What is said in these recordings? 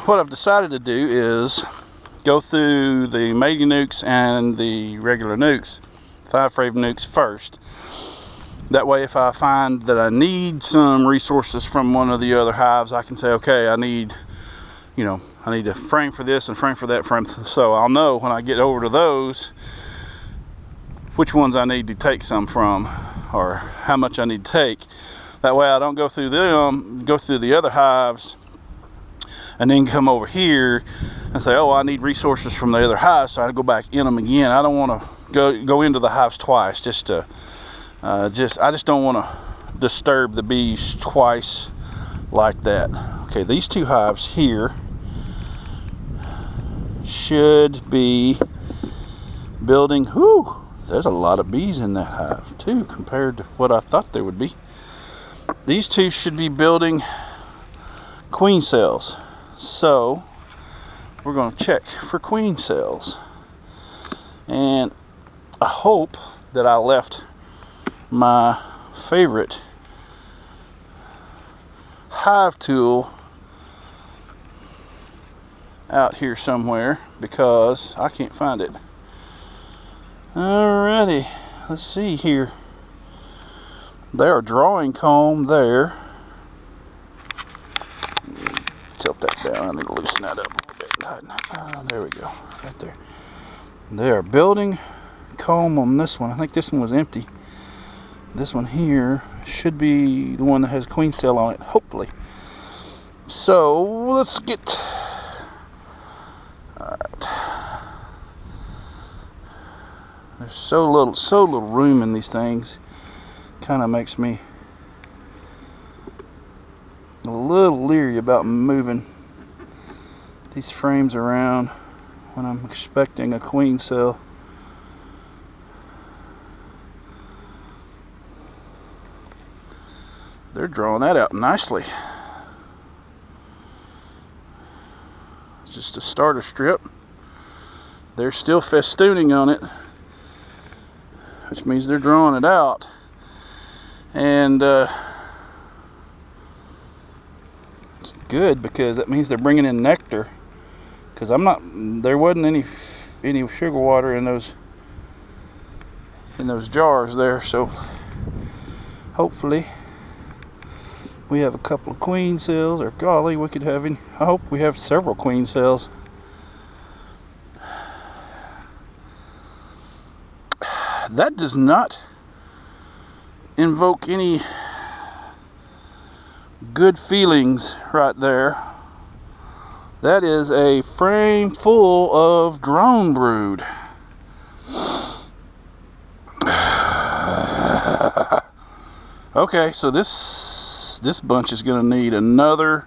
what I've decided to do is go through the mating nucs and the regular nucs, 5-frame nucs first. That way, if I find that I need some resources from one of the other hives, I can say, okay, I need a frame for this and frame for that frame, so I'll know when I get over to those which ones I need to take some from, or how much I need to take. That way I don't go through the other hives and then come over here and say, oh, I need resources from the other hives, so I go back in them again. I don't want to go into the hives twice, I just don't want to disturb the bees twice like that. Okay, these two hives here should be building. Whew, there's a lot of bees in that hive too, compared to what I thought there would be. These two should be building queen cells, so we're going to check for queen cells, and I hope that I left my favorite hive tool out here somewhere, because I can't find it. Alrighty, let's see here. There, a drawing comb there. Tilt that down. I need to loosen that up a little bit. There we go, right there. There, building comb on this one. I think this one was empty. This one here should be the one that has queen cell on it, hopefully. So let's get. All right. There's so little room in these things. Kind of makes me a little leery about moving these frames around when I'm expecting a queen cell. They're drawing that out nicely. It's just a starter strip. They're still festooning on it, which means they're drawing it out. And it's good, because that means they're bringing in nectar. Because there wasn't any sugar water in those jars there, so hopefully we have a couple of queen cells, or golly, we could have I hope we have several queen cells. That does not invoke any good feelings right there. That is a frame full of drone brood. Okay, so this bunch is going to need another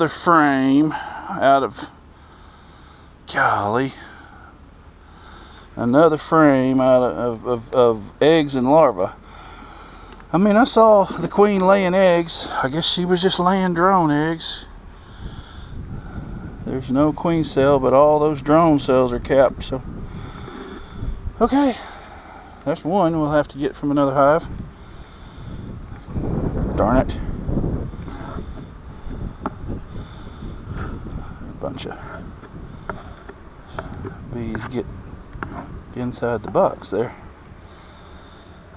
frame out of, golly, another frame out of eggs and larvae. I mean, I saw the queen laying eggs. I guess she was just laying drone eggs. There's no queen cell, but all those drone cells are capped. So, okay, that's one we'll have to get from another hive. Darn it. A bunch of bees get inside the box there.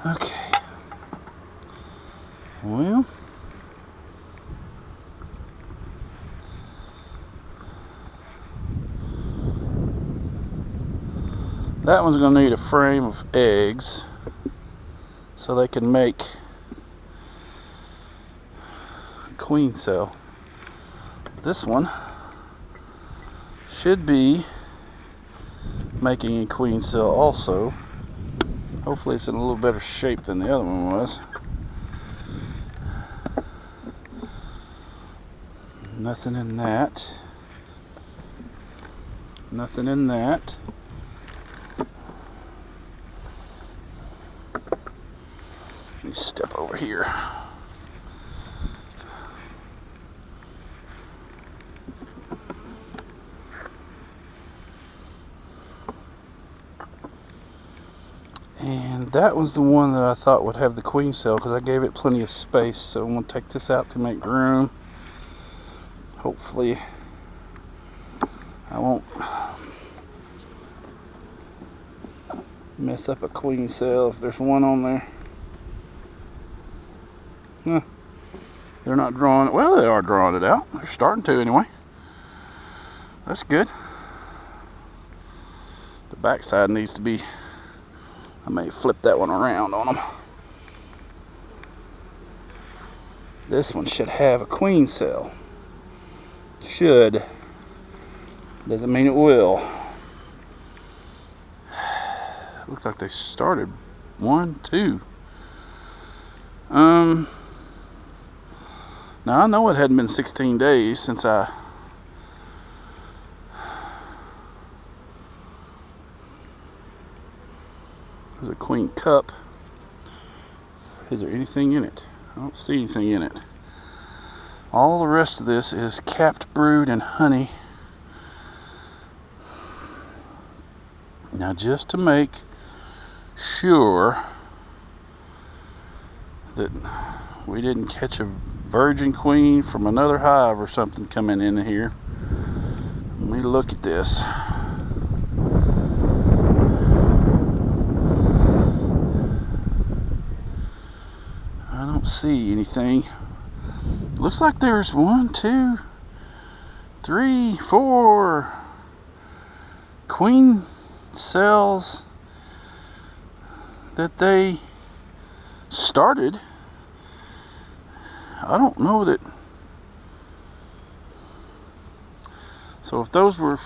Okay. Well, that one's going to need a frame of eggs so they can make a queen cell. This one should be making a queen cell also. Hopefully it's in a little better shape than the other one was. Nothing in that. Nothing in that. Let me step over here. And that was the one that I thought would have the queen cell because I gave it plenty of space. So I'm going to take this out to make room. Hopefully I won't mess up a queen cell if there's one on there. They're not drawing it. Well, they are drawing it out. They're starting to anyway. That's good. The back side needs to be, I may flip that one around on them. This one should have a queen cell. Should. Doesn't mean it will. Looks like they started 1, 2. Now I know it hadn't been 16 days since I there's a queen cup. Is there anything in it? I don't see anything in it. All the rest of this is capped brood and honey. Now just to make sure that we didn't catch a virgin queen from another hive or something coming in here, let me look at this. I don't see anything. Looks like there's 1, 2, 3, 4 queen cells that they started. I don't know that. So if those were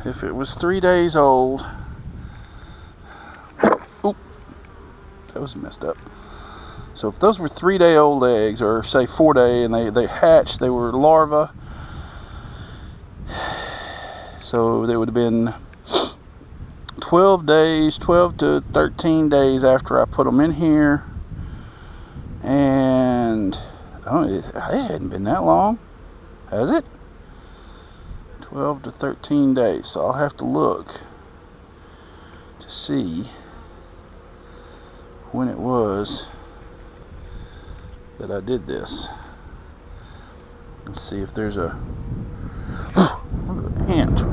if it was 3 days old. Oop, that was messed up. So if those were 3-day-old eggs, or say 4-day, and they hatched, they were larvae. So they would have been 12 days, 12 to 13 days after I put them in here. And I don't know, it hadn't been that long, has it? 12 to 13 days. So I'll have to look to see when it was that I did this. Let's see if there's a look at the ant.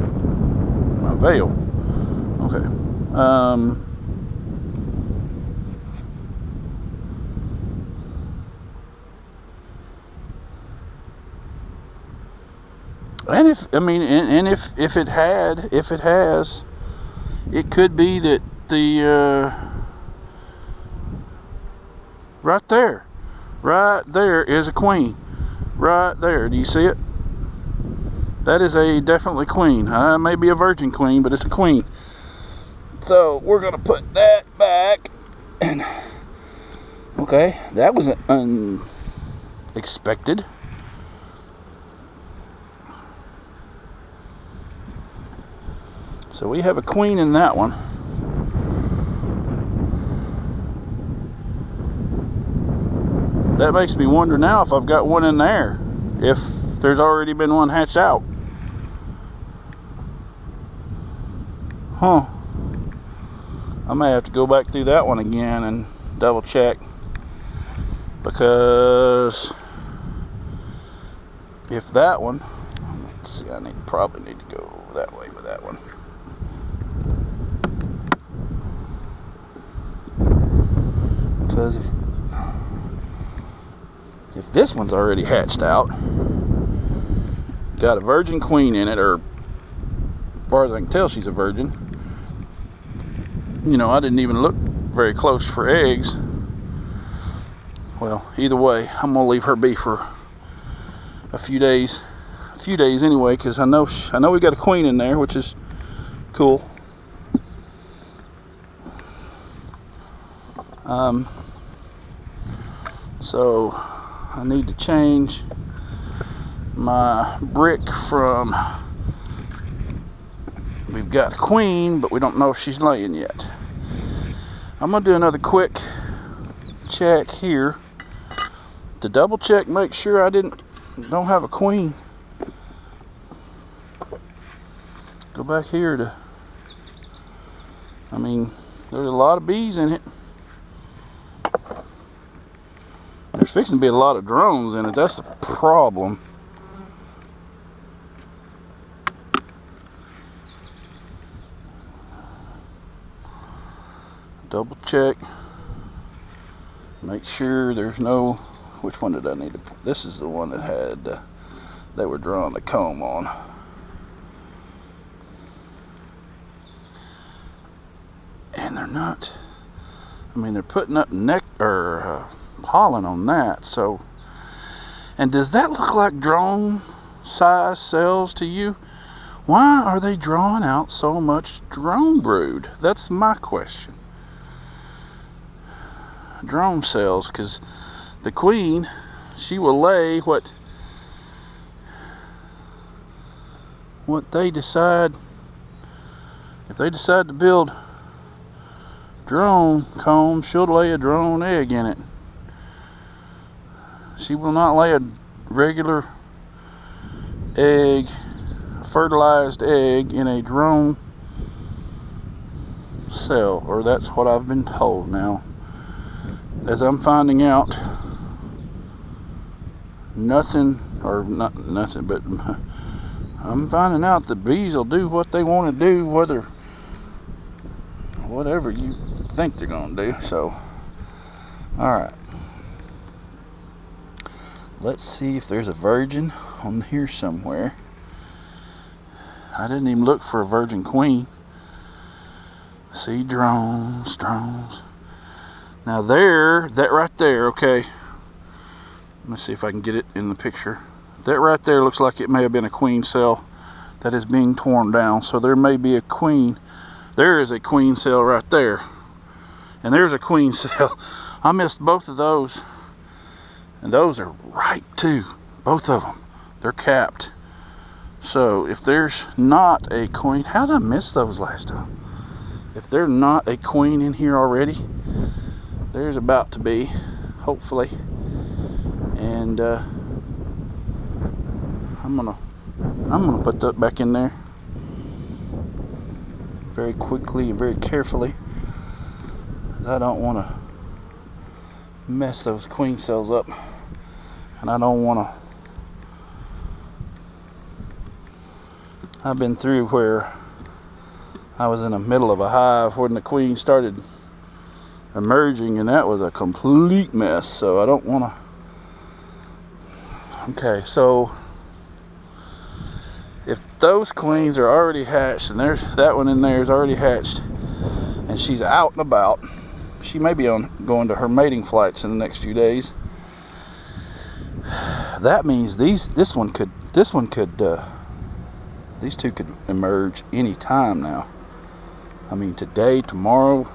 My veil. Okay. And if it has, it could be that the right there is a queen. Right there, do you see it? That is a definitely queen. Maybe a virgin queen, but it's a queen. So we're gonna put that back. And okay, that was unexpected. So we have a queen in that one. That makes me wonder now if I've got one in there, if there's already been one hatched out. Huh. I may have to go back through that one again and double check, because if that one, let's see, I probably need to go that way with that one. Because if this one's already hatched out, got a virgin queen in it, or as far as I can tell she's a virgin. You know, I didn't even look very close for eggs. Well, either way, I'm gonna leave her be for a few days anyway, because I know we got a queen in there, which is cool. So I need to change my brick from, we've got a queen, but we don't know if she's laying yet. I'm gonna do another quick check here to double check, make sure I don't have a queen. Go back here to I mean, there's a lot of bees in it. There's fixing to be a lot of drones in it. That's the problem. Double check. Make sure there's no... Which one did I need to... This is the one that had... they were drawing the comb on. And they're not... I mean, they're putting up pollen on that, so... And does that look like drone size cells to you? Why are they drawing out so much drone brood? That's my question. Drone cells, because the queen, she will lay what they decide. If they decide to build drone comb, she'll lay a drone egg in it. She will not lay a regular egg, a fertilized egg, in a drone cell, or that's what I've been told. Now, as I'm finding out, nothing, or not nothing, but I'm finding out the bees will do what they want to do, whatever you think they're going to do. So, alright. Let's see if there's a virgin on here somewhere. I didn't even look for a virgin queen. See, drones. Now that right there, okay. Let me see if I can get it in the picture. That right there looks like it may have been a queen cell that is being torn down. So there may be a queen. There is a queen cell right there. And there's a queen cell. I missed both of those. And those are ripe too. Both of them. They're capped. So if there's not a queen, how did I miss those last time? If there's not a queen in here already, there's about to be, hopefully. And I'm gonna put that back in there very quickly and very carefully, because I don't want to mess those queen cells up, and I don't want to. I've been through where I was in the middle of a hive when the queen started emerging, and that was a complete mess. So I don't want to. Okay, so if those queens are already hatched, and there's that one in there is already hatched, and she's out and about, she may be going to her mating flights in the next few days. That means these two could emerge any time now. I mean, today, tomorrow,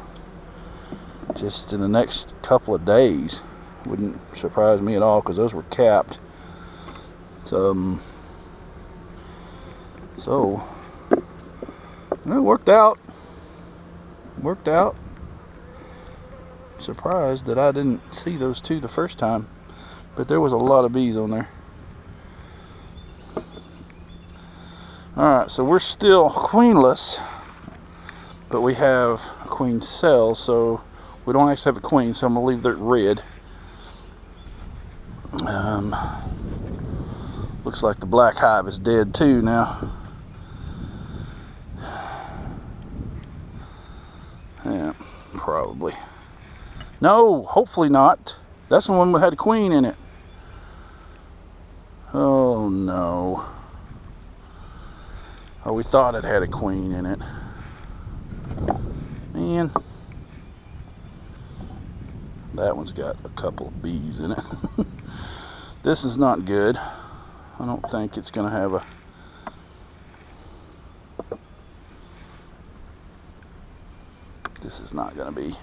just in the next couple of days. Wouldn't surprise me at all, because those were capped. So it worked out. Surprised that I didn't see those two the first time, but there was a lot of bees on there. Alright, so we're still queenless, but we have a queen cell, so we don't actually have a queen, so I'm going to leave that red. Looks like the black hive is dead too now. Yeah, probably. No, hopefully not. That's the one that had a queen in it. Oh no. Oh, we thought it had a queen in it. Man. That one's got a couple of bees in it. This is not good. I don't think it's going to have a... This is not going to be...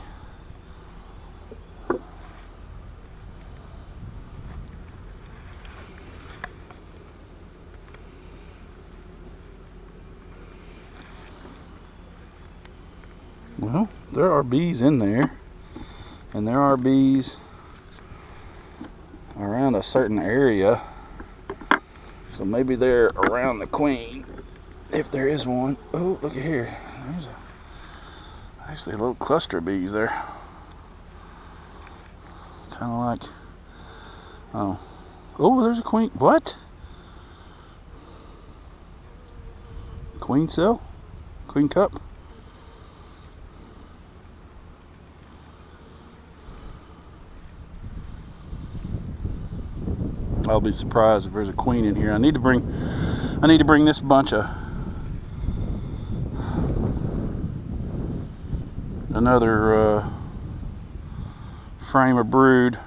Well, there are bees in there, and there are bees around a certain area, so maybe they're around the queen, if there is one. Oh, look at here. There's a Actually, a little cluster of bees there. Kind of like, oh, there's a queen. What? Queen cell? Queen cup? I'll be surprised if there's a queen in here. I need to bring this bunch of another frame of brood,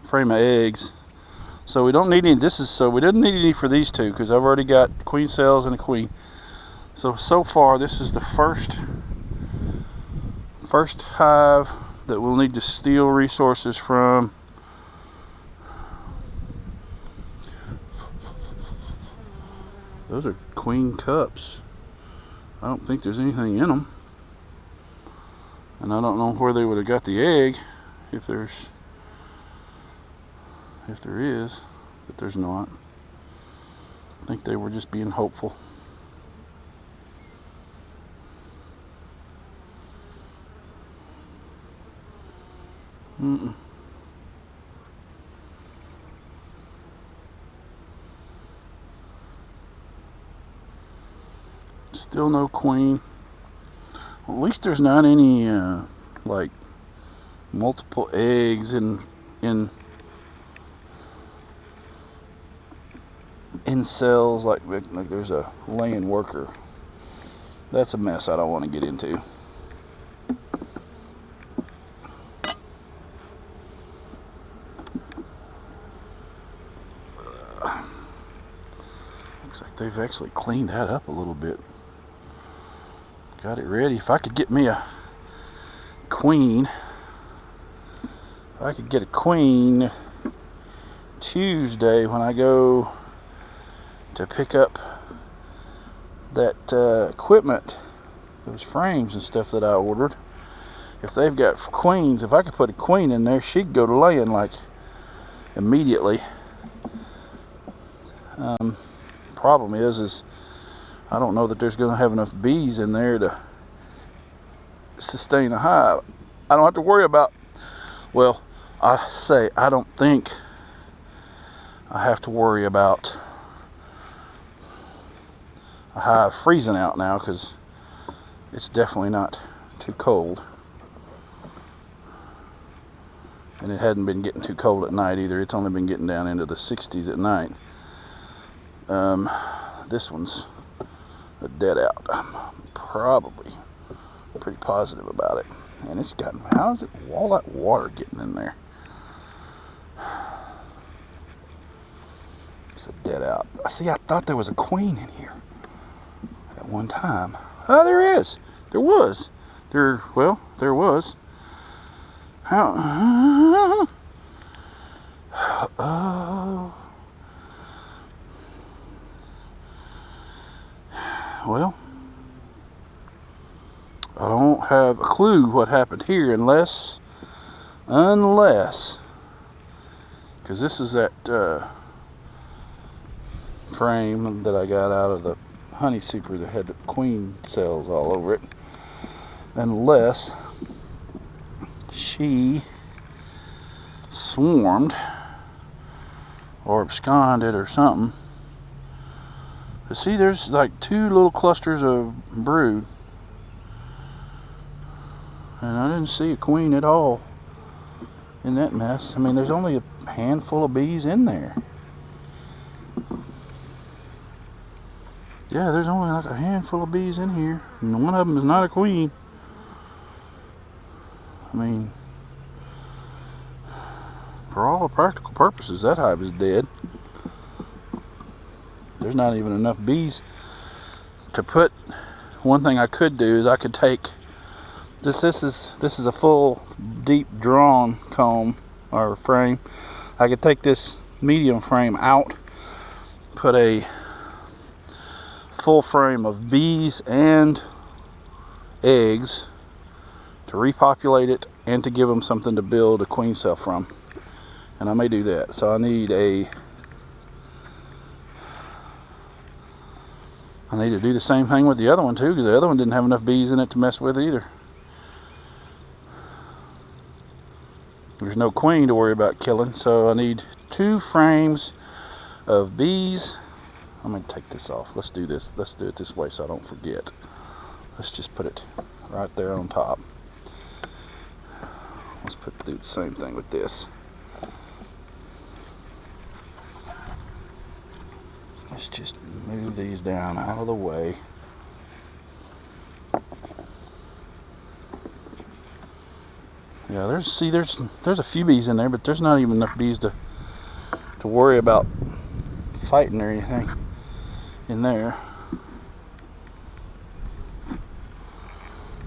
frame of eggs. So we don't need any. We didn't need any for these two because I've already got queen cells and a queen. So far this is the first hive that we'll need to steal resources from. Those are queen cups. I don't think there's anything in them. And I don't know where they would have got the egg, if there is, but there's not. I think they were just being hopeful. Still no queen. Well, at least there's not any like multiple eggs in cells like there's a laying worker. That's a mess I don't want to get into. Looks like they've actually cleaned that up a little bit. Got it ready. If I could get me a queen, Tuesday when I go to pick up that equipment, those frames and stuff that I ordered. If they've got queens, if I could put a queen in there, she'd go to laying like immediately. Problem is I don't know that there's going to have enough bees in there to sustain a hive. I don't have to worry about, well, I don't think I have to worry about a hive freezing out now because it's definitely not too cold. And it hadn't been getting too cold at night either. It's only been getting down into the 60s at night. This one's a dead out. I'm probably pretty positive about it. And it's got, how is it all that water getting in there? It's a dead out. See, I thought there was a queen in here at one time. Oh, there is. There was. There was. How? Oh. Well, I don't have a clue what happened here unless, because this is that frame that I got out of the honey super that had the queen cells all over it, unless she swarmed or absconded or something. But see, there's like 2 little clusters of brood, and I didn't see a queen at all in that mess. I mean, there's only a handful of bees in there. Yeah, there's only like a handful of bees in here, and one of them is not a queen. I mean, for all practical purposes, that hive is dead. There's not even enough bees to put. One thing I could do is I could take this is a full deep drawn comb or frame. I could take this medium frame out, put a full frame of bees and eggs to repopulate it and to give them something to build a queen cell from. And I may do that. So I need a I need to do the same thing with the other one too, because the other one didn't have enough bees in it to mess with either. There's no queen to worry about killing, so I need 2 frames of bees. I'm going to take this off. Let's do this. Let's do it this way so I don't forget. Let's just put it right there on top. Let's do the same thing with this. Let's just move these down out of the way. Yeah, there's a few bees in there, but there's not even enough bees to worry about fighting or anything in there.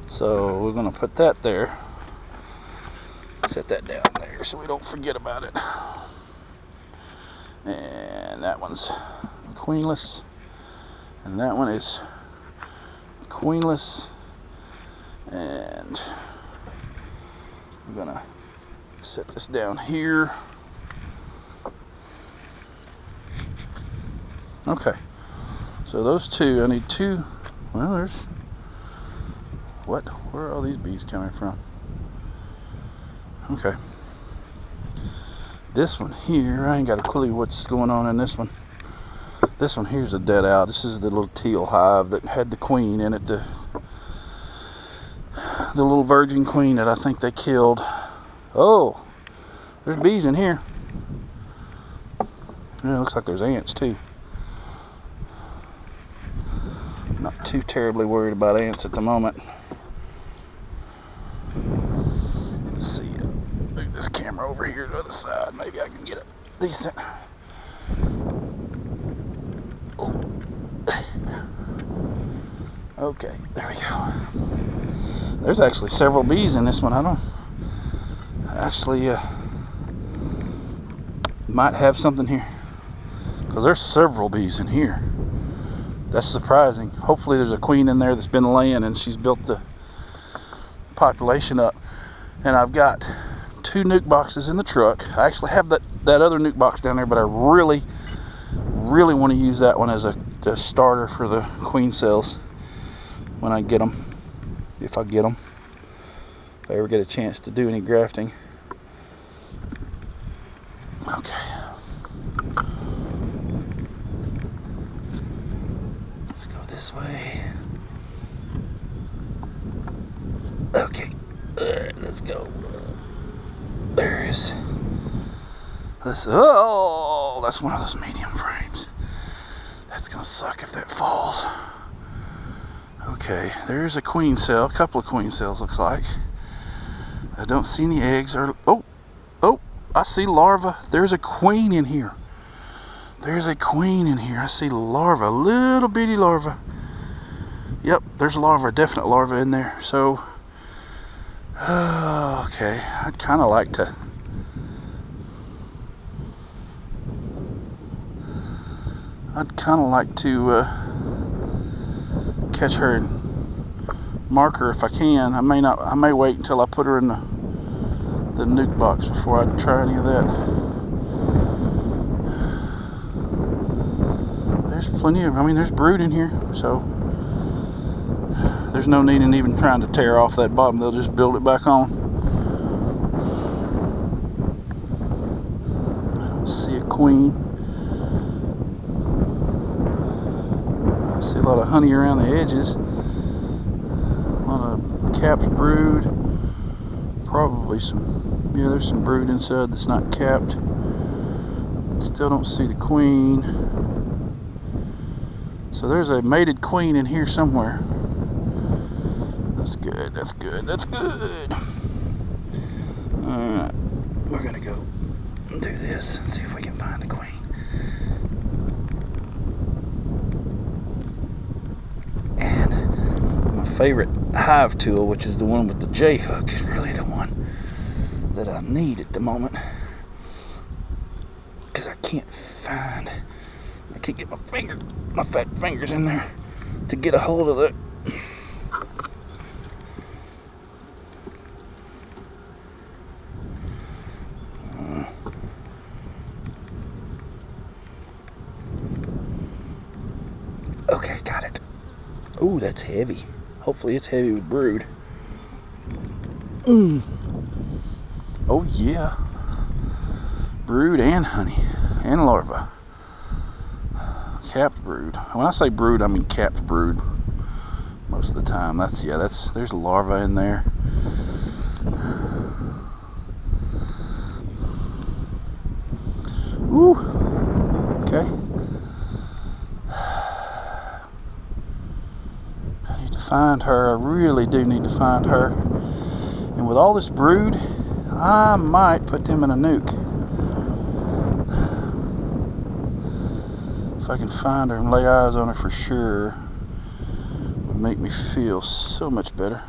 So we're gonna put that there. Set that down there so we don't forget about it. And that one's queenless, and that one is queenless, and I'm gonna set this down here. Okay, so those 2, I need 2. Well, there's what? Where are all these bees coming from? Okay, this one here, I ain't got a clue what's going on in this one. This one here's a dead out. This is the little teal hive that had the queen in it, the little virgin queen that I think they killed. Oh, there's bees in here. Yeah, it looks like there's ants too. Not too terribly worried about ants at the moment. Let's see. Move this camera over here to the other side. Maybe I can get it decent. Oh. Okay, there we go. There's actually several bees in this one. I don't actually might have something here, because there's several bees in here. That's surprising. Hopefully there's a queen in there that's been laying and she's built the population up. And I've got 2 nuc boxes in the truck. I actually have that other nuc box down there, but I really want to use that one as a starter for the queen cells when I get them, if I get them, if I ever get a chance to do any grafting. Okay. Let's go this way. Okay. Alright, let's go. There's this. Oh, that's one of those medium frames. That's gonna suck if that falls. Okay, there's a queen cell, a couple of queen cells looks like. I don't see any eggs or oh, I see larvae. There's a queen in here. There's a queen in here. I see larvae, little bitty larvae. Yep, there's larvae, definite larvae in there. So okay, I'd kind of like to catch her and mark her if I can. I may wait until I put her in the nuc box before I try any of that. There's plenty of, there's brood in here, so there's no need in even trying to tear off that bottom. They'll just build it back on. I don't see a queen. I see a lot of honey around the edges. A lot of capped brood. Probably there's some brood inside that's not capped. Still don't see the queen. So there's a mated queen in here somewhere. That's good, that's good, that's good. Alright, we're gonna go do this and see if we can find a queen. And my favorite hive tool, which is the one with the J hook, is really the one that I need at the moment. Because I can't get my fat fingers in there to get a hold of it. Okay, got it. Oh, that's heavy. Hopefully it's heavy with brood. Oh yeah. Brood and honey and larva. Capped brood. When I say brood, I mean capped brood. Most of the time. There's a larva in there. Ooh. Okay. I need to find her. I really do need to find her. And with all this brood, I might put them in a nuc. If I can find her and lay eyes on her for sure, it would make me feel so much better.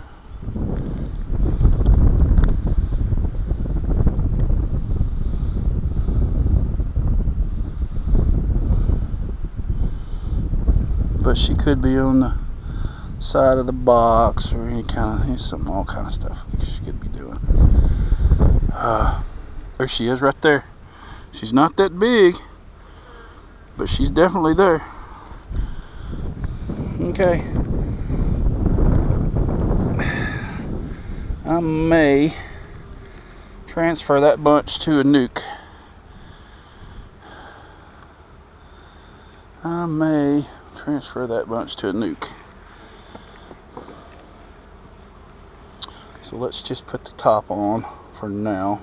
But she could be on the side of the box or any kind of, all kind of stuff she could be doing. There she is right there. She's not that big, but she's definitely there. Okay. I may transfer that bunch to a nuc. I may transfer that bunch to a nuc. So let's just put the top on for now.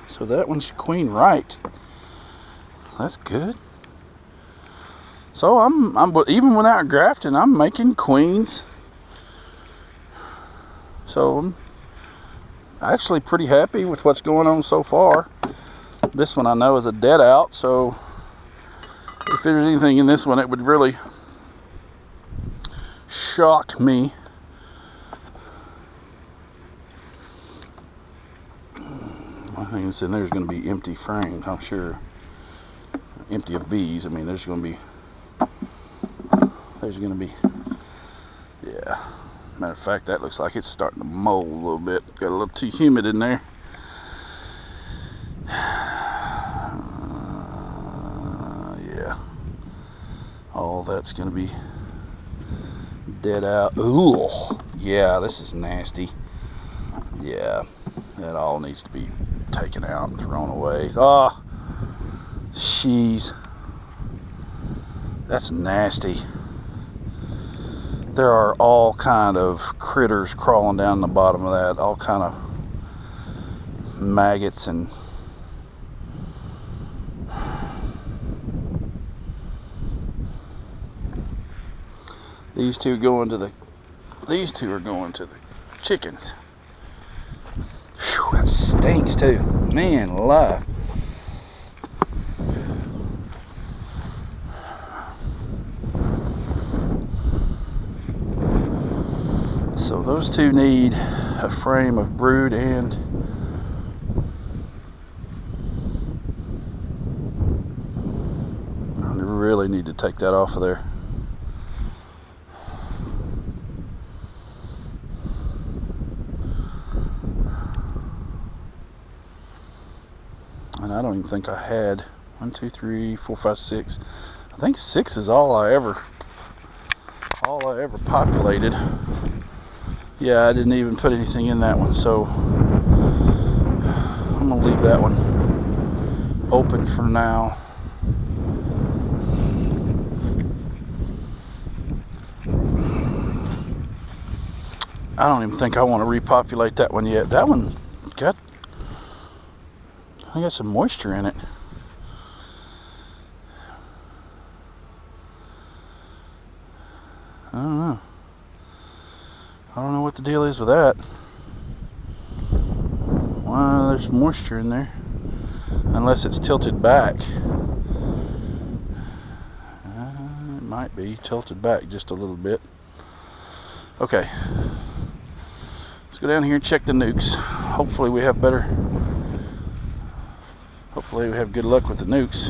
So that one's queen right. That's good. So I'm even without grafting, I'm making queens. So I'm actually pretty happy with what's going on so far. This one I know is a dead out, so if there's anything in this one, it would really shock me. I think it's in there's going to be empty frames, I'm sure. Empty of bees. I mean, there's going to be, yeah. Matter of fact, that looks like it's starting to mold a little bit. Got a little too humid in there. Yeah. All that's going to be dead out. Ooh. Yeah, this is nasty. Yeah. That all needs to be taken out and thrown away. Oh, jeez. That's nasty. There are all kind of critters crawling down the bottom of that. All kind of maggots and these two are going to the chickens. Whew, that stinks too. Man alive. So those two need a frame of brood and I really need to take that off of there. And I don't even think I had 1, 2, 3, 4, 5, 6. I think 6 is all I ever populated. Yeah, I didn't even put anything in that one, so I'm gonna leave that one open for now. I don't even think I want to repopulate that one yet. That one got some moisture in it. I don't know. I don't know what the deal is with that. Well, there's moisture in there. Unless it's tilted back. It might be tilted back just a little bit. Okay. Let's go down here and check the nucs. Hopefully we have good luck with the nucs.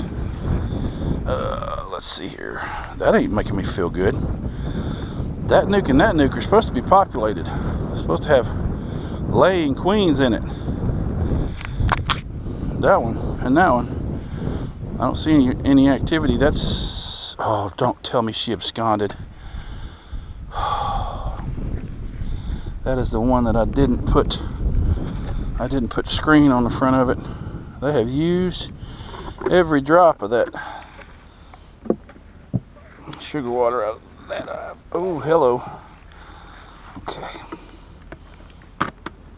Let's see here. That ain't making me feel good. That nuc and that nuc are supposed to be populated. They're supposed to have laying queens in it. that one and that one. I don't see any activity. That's, oh, don't tell me she absconded. That is the one that I didn't put screen on the front of it. They have used every drop of that sugar water out of that eye. Oh, hello. Okay.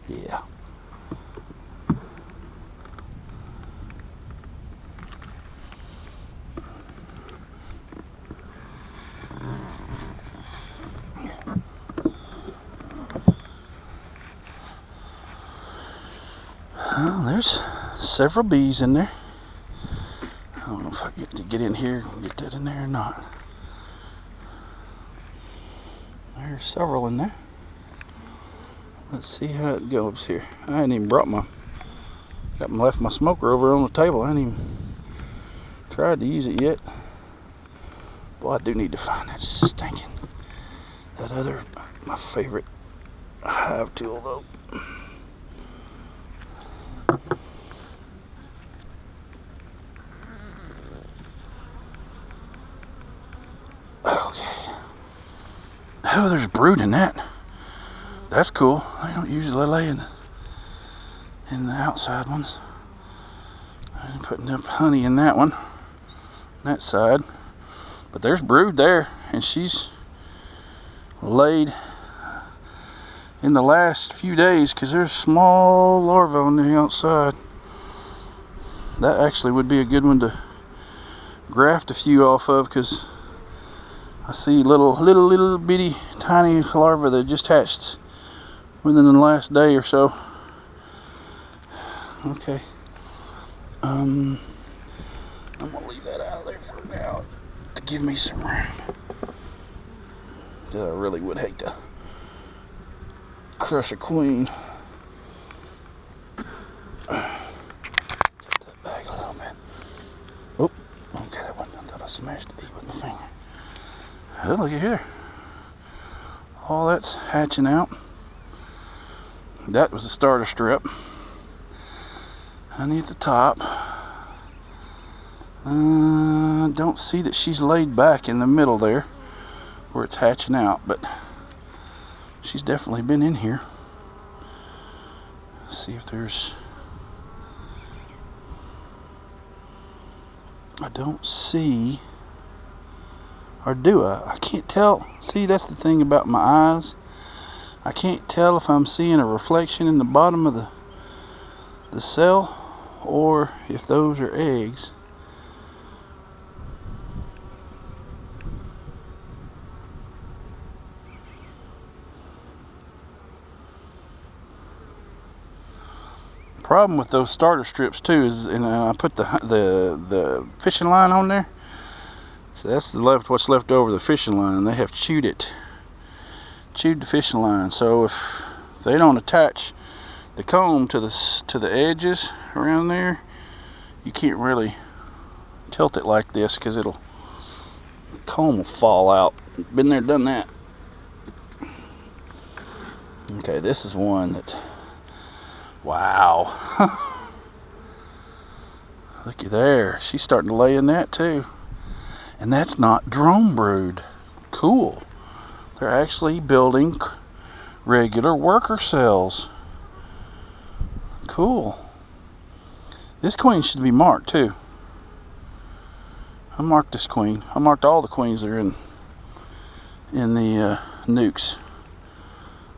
Yeah. Well, there's several bees in there. I don't know if I get in here and get that in there or not. There's several in there. Let's see how it goes here. I hadn't even left my smoker over on the table. I hadn't even tried to use it yet. Boy, I do need to find that other, my favorite hive tool though. Okay. Oh, there's brood in that. That's cool. They don't usually lay in the outside ones. I'm putting up honey in that one, that side. But there's brood there, and she's laid in the last few days because there's small larvae on the outside. That actually would be a good one to graft a few off of, because I see little bitty tiny larvae that just hatched within the last day or so. Okay. I'm gonna leave that out there for now to give me some room. I really would hate to crush a queen. Tip that back a little bit. Oh, okay, that one. I thought I smashed the bee with my finger. Oh, look at here. All that's hatching out. That was the starter strip. Honey at the top. Don't see that she's laid back in the middle there where it's hatching out, but she's definitely been in here. Let's see if there's... I don't see... Or do I? I can't tell. See, that's the thing about my eyes. I can't tell if I'm seeing a reflection in the bottom of the cell or if those are eggs. Problem with those starter strips too is, and I put the fishing line on there. So that's what's left over the fishing line, and they have chewed the fishing line. So if they don't attach the comb to the edges around there, you can't really tilt it like this because the comb will fall out. Been there, done that. Okay, this is one that, wow. Looky there, she's starting to lay in that too. And that's not drone brood. Cool. They're actually building regular worker cells. Cool. This queen should be marked too. I marked this queen. I marked all the queens that are in the nucs.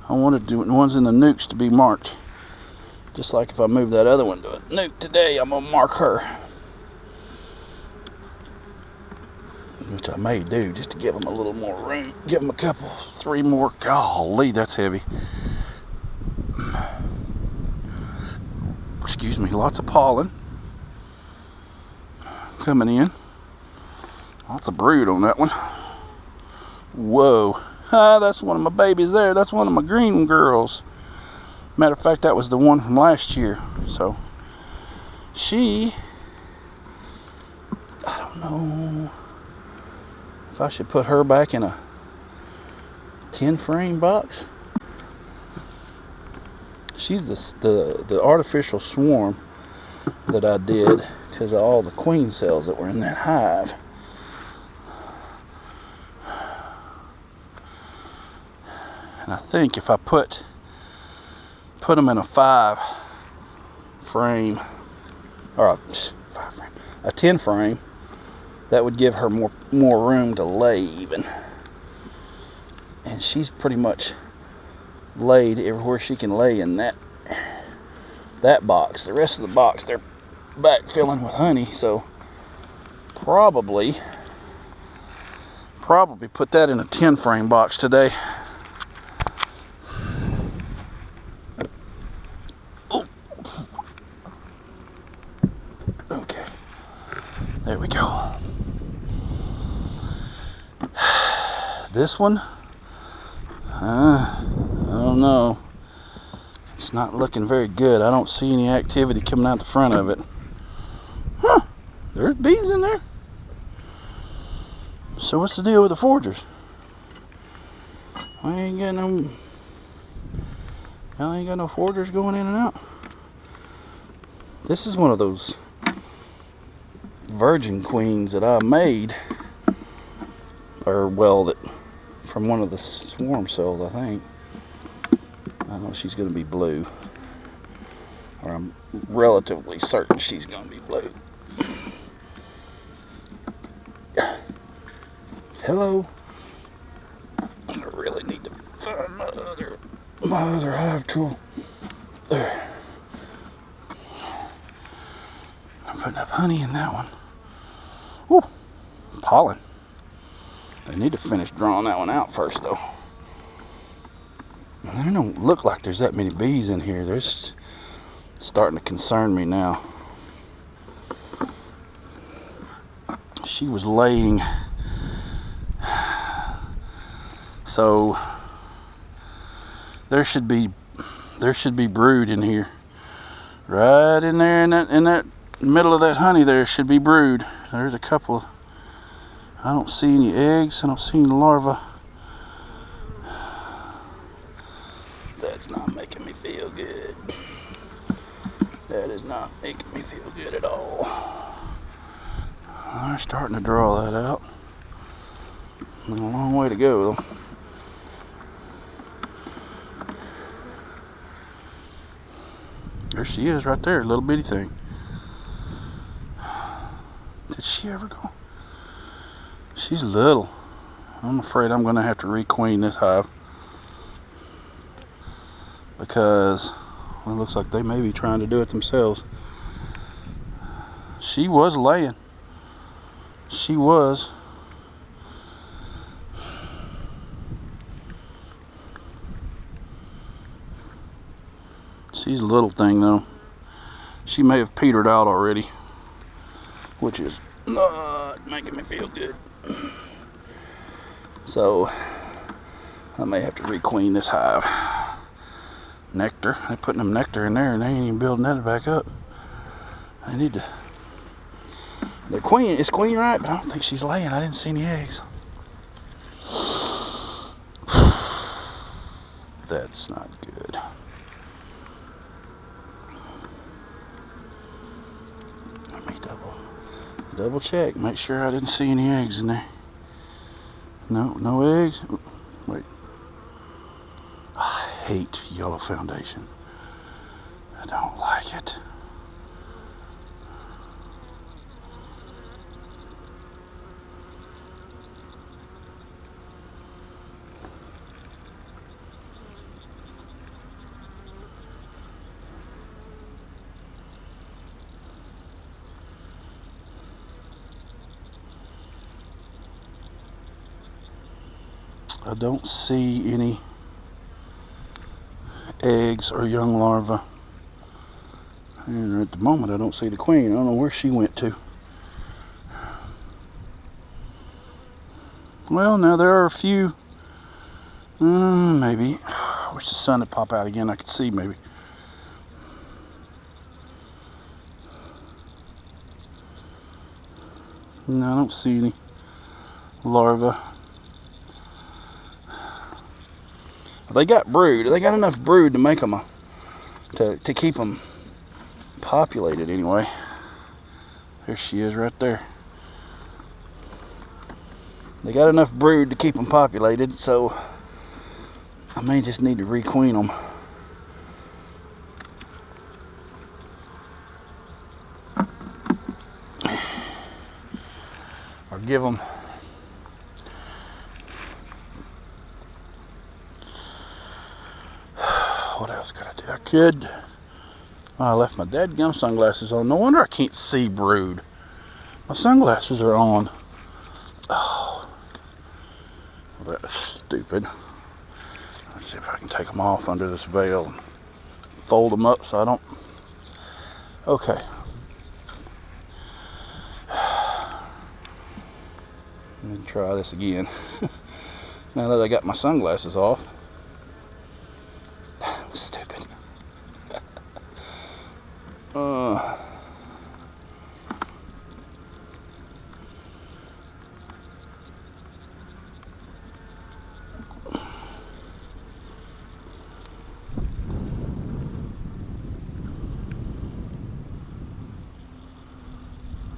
I wanted the ones in the nucs to be marked. Just like if I move that other one to a nuc today, I'm gonna mark her. Which I may do just to give them a little more room. Give them a couple, 3 more. Golly, that's heavy. Excuse me, lots of pollen coming in. Lots of brood on that one. Whoa. Ah, that's one of my babies there. That's one of my green girls. Matter of fact, that was the one from last year. So, I don't know if I should put her back in a 10 frame box. She's the artificial swarm that I did because of all the queen cells that were in that hive. And I think if I put them in a 5 frame, or a 10 frame, that would give her more room to lay even. And she's pretty much laid everywhere she can lay in that box. The rest of the box, they're back filling with honey, so probably put that in a 10 frame box today. Okay, there we go. This one, I don't know. It's not looking very good. I don't see any activity coming out the front of it. Huh, there's bees in there. So what's the deal with the foragers? I ain't got no foragers going in and out. This is one of those virgin queens that I made, or well, that from one of the swarm cells, I think. I know she's going to be blue, or I'm relatively certain she's going to be blue. Hello. I really need to find my other hive tool. There. I'm putting up honey in that one. Ooh, pollen. I need to finish drawing that one out first, though. There don't look like there's that many bees in here. They're starting to concern me now. She was laying, so there should be brood in here. Right in there, in that middle of that honey, there should be brood. There's a couple of. I don't see any eggs. I don't see any larvae. That's not making me feel good. That is not making me feel good at all. They're starting to draw that out. A long way to go, though. There she is right there, little bitty thing. Did she ever go? She's little. I'm afraid I'm going to have to requeen this hive, because it looks like they may be trying to do it themselves. She was laying. She was. She's a little thing, though. She may have petered out already, which is not making me feel good. So I may have to requeen this hive. Nectar. They're putting them nectar in there, and they ain't even building that back up. I need to. They're queen. It's queen right, but I don't think she's laying. I didn't see any eggs. That's not good. Let me double check. Make sure I didn't see any eggs in there. No eggs. Wait. I hate yellow foundation. I don't like it. I don't see any eggs or young larvae, and at the moment I don't see the queen. I don't know where she went to. Well, now there are a few, maybe. I wish the sun would pop out again. I could see maybe. No, I don't see any larvae. They got brood. They got enough brood to make them to keep them populated anyway. There she is right there. They got enough brood to keep them populated, so I may just need to requeen them. Or give them what else could I do? I could. Oh, I left my dadgum sunglasses on. No wonder I can't see brood. My sunglasses are on. Oh, well, that's stupid. Let's see if I can take them off under this veil and fold them up so I don't. Okay. Let me try this again. Now that I got my sunglasses off. Stupid.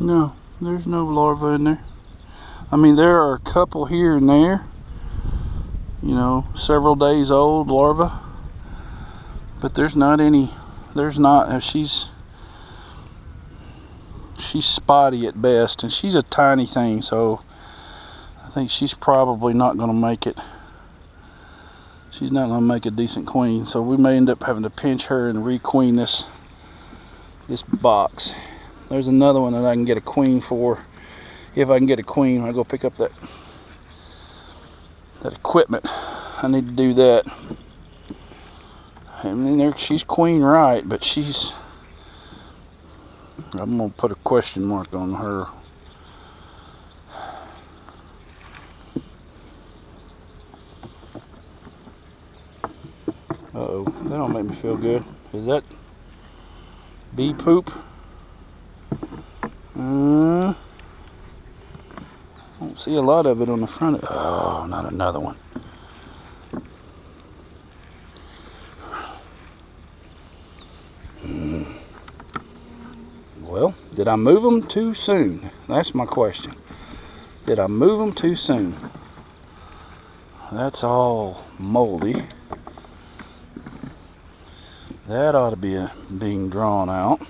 No, there's no larva in there. I mean, there are a couple here and there, you know, several days old larvae, but there's not any. There's not. She's spotty at best, and she's a tiny thing, so I think she's probably not going to make it. She's not going to make a decent queen, so we may end up having to pinch her and requeen this box. There's another one that I can get a queen for. If I can get a queen, I'll go pick up that equipment. I need to do that. I mean, she's queen right, but she's. I'm gonna put a question mark on her. Uh-oh, that don't make me feel good. Is that bee poop? I don't see a lot of it on the front. Oh, not another one. Well, did I move them too soon? That's my question. Did I move them too soon? That's all moldy. That ought to be being drawn out.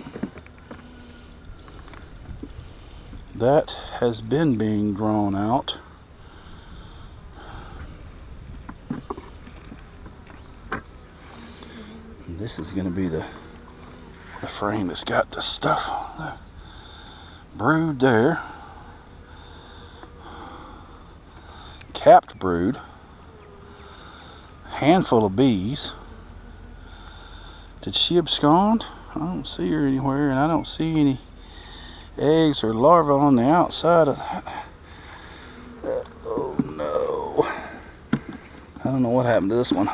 That has been being drawn out. And this is going to be the frame that's got the stuff, the brood there. Capped brood. Handful of bees. Did she abscond? I don't see her anywhere, and I don't see any eggs or larvae on the outside of that. Oh no. I don't know what happened to this one.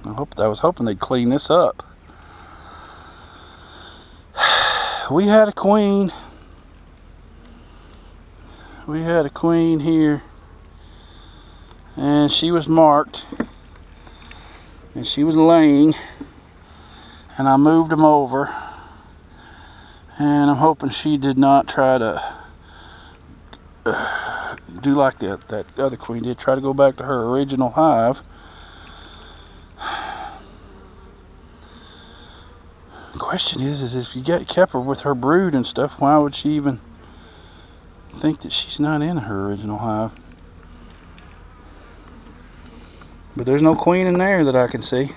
I was hoping they'd clean this up. We had a queen. We had a queen here, and she was marked, and she was laying, and I moved them over, and I'm hoping she did not try to do like that other queen did, try to go back to her original hive. The question is if you kept her with her brood and stuff, why would she even think that she's not in her original hive? But there's no queen in there that I can see.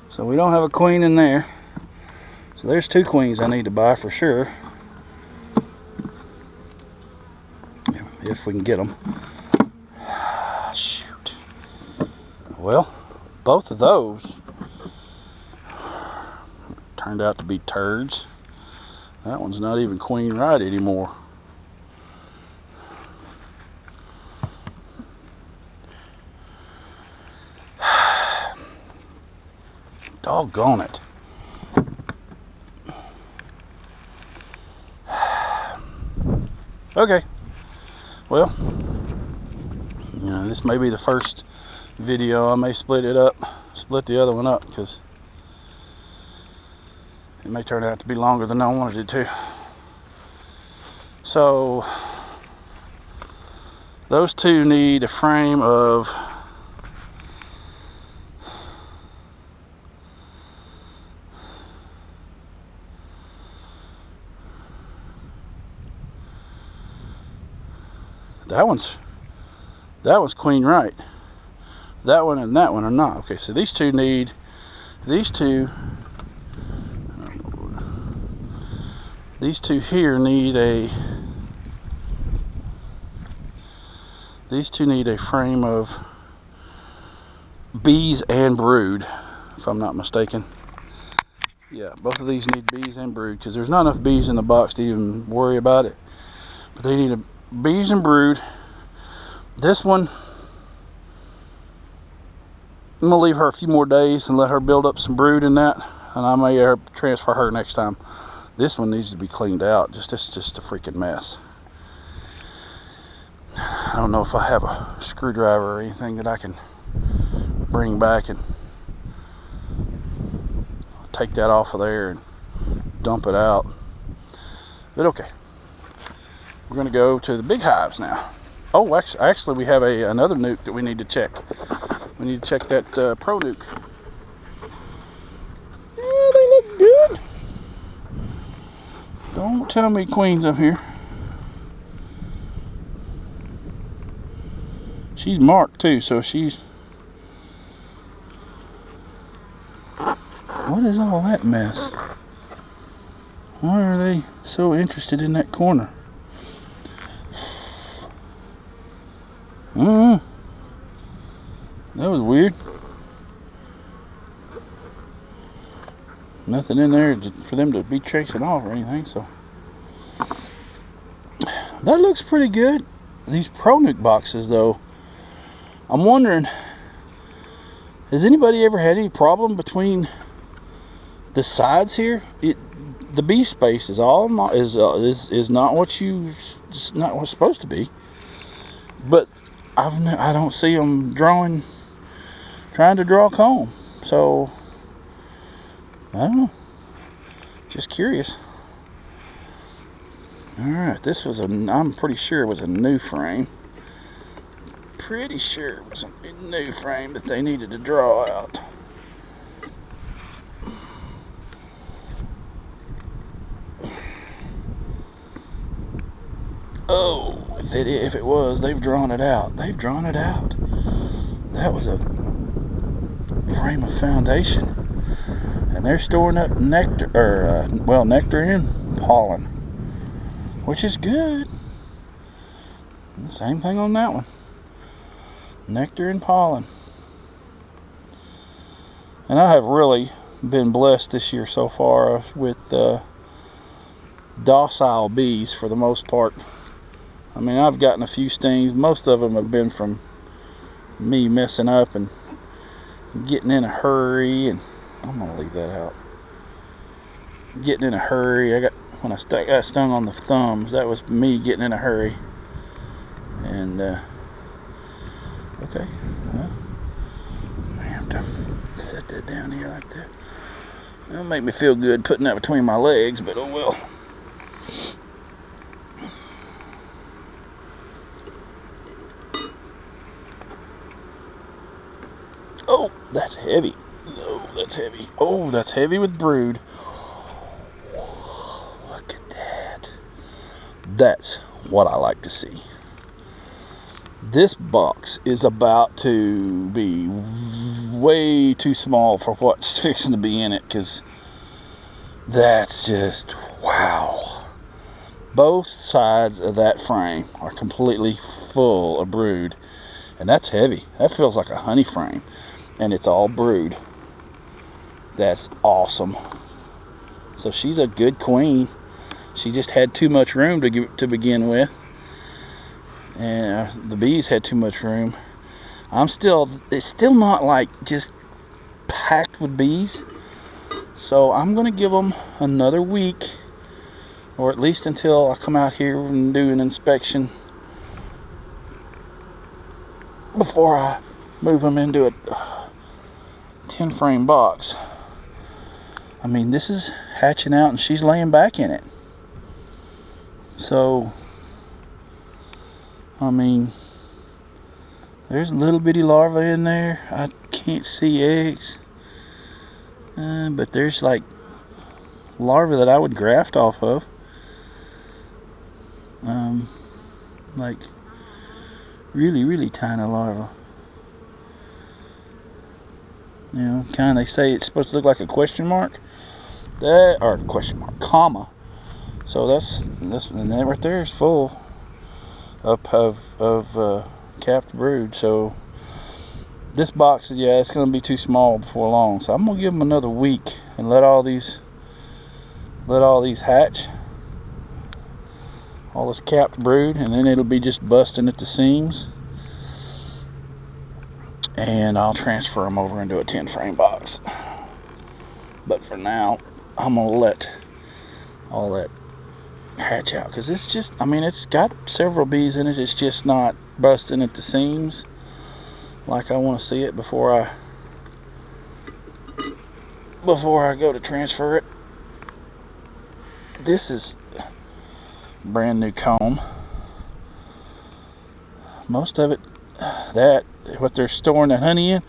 So we don't have a queen in there. So there's two queens I need to buy for sure. If we can get them. Shoot. Well, both of those turned out to be turds. That one's not even queen right anymore. Doggone it. Okay. Well, you know, this may be the first video, I may split the other one up, because it may turn out to be longer than I wanted it to. So those two need a frame of that one's queen right. That one and that one are not. Okay, so these two here need a frame of bees and brood, if I'm not mistaken. Yeah, both of these need bees and brood, because there's not enough bees in the box to even worry about it. But they need bees and brood. This one, I'm gonna leave her a few more days and let her build up some brood in that, and I may transfer her next time. This one needs to be cleaned out. It's just a freaking mess. I don't know if I have a screwdriver or anything that I can bring back and take that off of there and dump it out. But okay, we're gonna go to the big hives now. Oh, actually we have another nuc that we need to check. We need to check that pro nuc. Yeah, they look good. Don't tell me queen's up here. She's marked too, so she's... What is all that mess? Why are they so interested in that corner? That was weird. Nothing in there for them to be chasing off or anything, so that looks pretty good. These pro nuc boxes though, I'm wondering, has anybody ever had any problem between the sides here? The bee space is not what's supposed to be, but I don't see them trying to draw a comb. So I don't know, just curious. Alright, this was I'm pretty sure it was a new frame. Pretty sure it was a new frame that they needed to draw out. Oh, if it was, they've drawn it out. They've drawn it out. That was a frame of foundation. And they're storing up nectar, nectar and pollen, which is good. Same thing on that one. Nectar and pollen. And I have really been blessed this year so far with docile bees for the most part. I mean, I've gotten a few stings. Most of them have been from me messing up and getting in a hurry, and I'm gonna leave that out. Getting in a hurry. When I got stung on the thumbs, that was me getting in a hurry. And okay, well, I have to set that down here like that. That'll make me feel good putting that between my legs, but oh well. Oh, that's heavy. Oh, that's heavy. Oh, that's heavy with brood. Look at that. That's what I like to see. This box is about to be way too small for what's fixing to be in it, because that's just wow. Both sides of that frame are completely full of brood, and that's heavy. That feels like a honey frame, and it's all brood. That's awesome. So she's a good queen. She just had too much room to begin with, and the bees had too much room. It's still not like just packed with bees, so I'm gonna give them another week, or at least until I come out here and do an inspection, before I move them into a 10 frame box. I mean, this is hatching out and she's laying back in it. So, I mean, there's a little bitty larva in there. I can't see eggs. But there's like larvae that I would graft off of. Like really, really tiny larvae. You know, kind of, they say it's supposed to look like a question mark. Or question mark, comma. So that's and that right there is full of capped brood. So this box, yeah, it's going to be too small before long. So I'm going to give them another week and let all these hatch, all this capped brood, and then it'll be just busting at the seams. And I'll transfer them over into a 10 frame box. But for now, I'm going to let all that hatch out, because it's just, I mean, it's got several bees in it. It's just not busting at the seams like I want to see it before I go to transfer it. This is brand new comb. Most of it, what they're storing that honey in,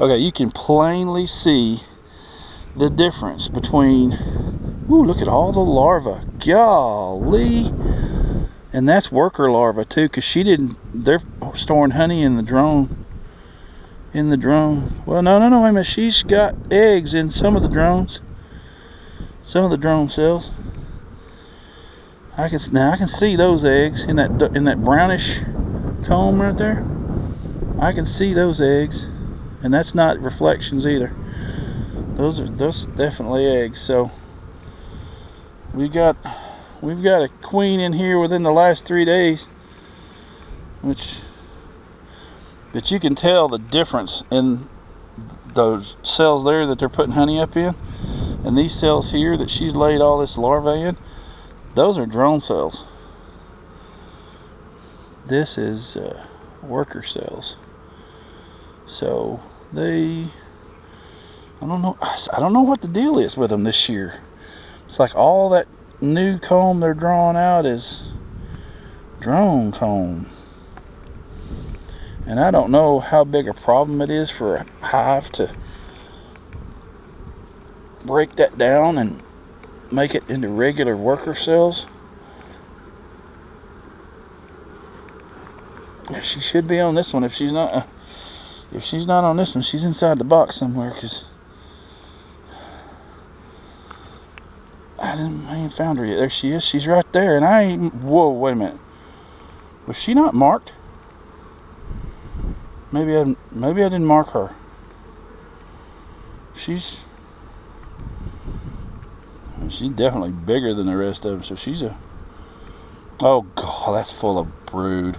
okay, you can plainly see the difference between, ooh, look at all the larvae, golly. And that's worker larvae too, because they're storing honey in the drone. Well, no, wait a minute. She's got eggs in some of the drones. Some of the drone cells. I can see those eggs in that brownish comb right there. I can see those eggs, and that's not reflections either. Those definitely eggs. So we've got a queen in here within the last 3 days, but you can tell the difference in those cells there that they're putting honey up in, and these cells here that she's laid all this larvae in. Those are drone cells. This is worker cells. So I don't know what the deal is with them this year. It's like all that new comb they're drawing out is drone comb. And I don't know how big a problem it is for a hive to break that down and make it into regular worker cells. She should be on this one. If she's not on this one, she's inside the box somewhere, because I ain't found her yet. There she is. She's right there, and whoa, wait a minute. Was she not marked? Maybe I didn't mark her. She's definitely bigger than the rest of them. So she's oh god, that's full of brood.